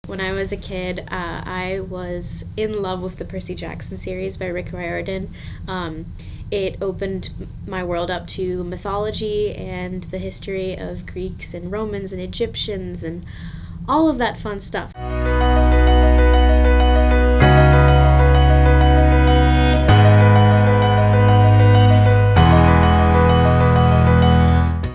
When I was a kid, I was in love with the Percy Jackson series by Rick Riordan. It opened my world up to mythology and the history of Greeks and Romans and Egyptians and all of that fun stuff.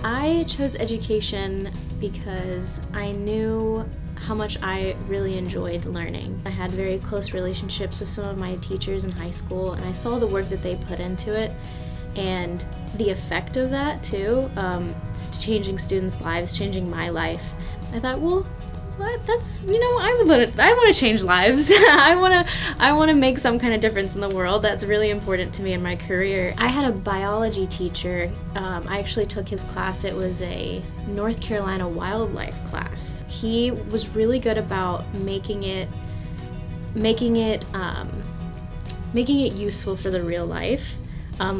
I chose education because I knew how much I really enjoyed learning. I had very close relationships with some of my teachers in high school, and I saw the work that they put into it and the effect of that too, changing students' lives, changing my life. I thought, well, that's, I want to change lives. I want to make some kind of difference in the world. That's really important to me in my career. I had a biology teacher. I actually took his class. It was a North Carolina wildlife class. He was really good about making it useful for the real life.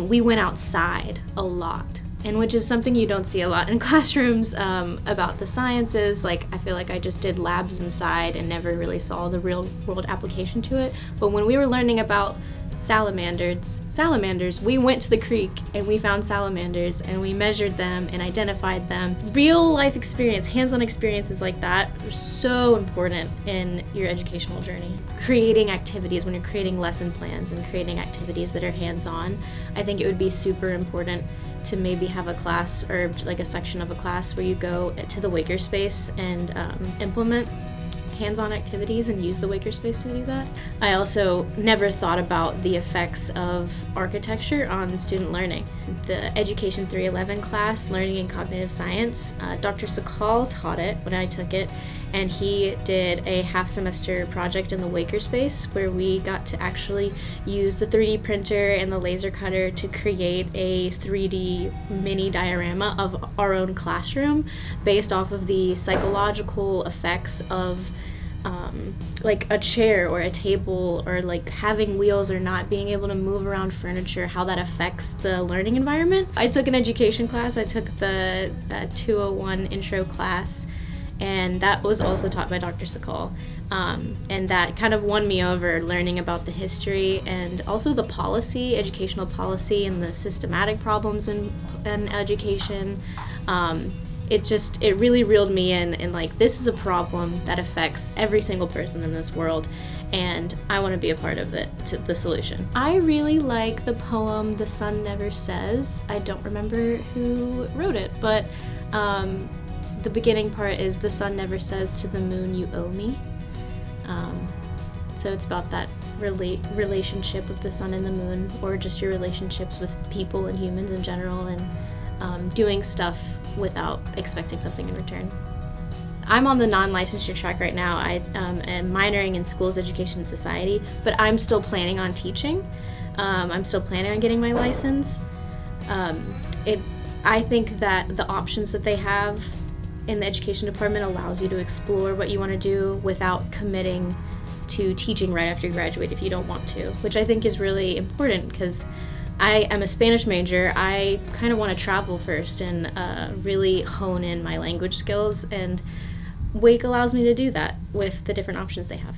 We went outside a lot, and which is something you don't see a lot in classrooms about the sciences. Like, I feel like I just did labs inside and never really saw the real world application to it. But when we were learning about salamanders, we went to the creek and we found salamanders and we measured them and identified them. Real life experience, hands-on experiences like that are so important in your educational journey. Creating activities, when you're creating lesson plans and creating activities that are hands-on, I think it would be super important to maybe have a class or like a section of a class where you go to the Wakerspace and implement hands-on activities and use the Wakerspace to do that. I also never thought about the effects of architecture on student learning. The Education 311 class, Learning and Cognitive Science, Dr. Sakal taught it when I took it, and he did a half-semester project in the Wakerspace where we got to actually use the 3D printer and the laser cutter to create a 3D mini diorama of our own classroom based off of the psychological effects of like a chair or a table, or like having wheels or not being able to move around furniture, how that affects the learning environment. I took an education class. I took the 201 intro class, and that was also taught by Dr. Sakal. And that kind of won me over, learning about the history and also the policy, educational policy, and the systematic problems in education. It really reeled me in, and like, this is a problem that affects every single person in this world, and I want to be a part of it, to the solution. I really like the poem "The Sun Never Says." I don't remember who wrote it, but the beginning part is, "The sun never says to the moon, you owe me." So it's about that relationship with the sun and the moon, or just your relationships with people and humans in general, and doing stuff without expecting something in return. I'm on the non-licensure track right now. I am minoring in schools, education, and society, but I'm still planning on teaching. I'm still planning on getting my license. I think that the options that they have in the education department allows you to explore what you want to do without committing to teaching right after you graduate if you don't want to, which I think is really important, because I am a Spanish major. I kind of want to travel first and really hone in my language skills, and Wake allows me to do that with the different options they have.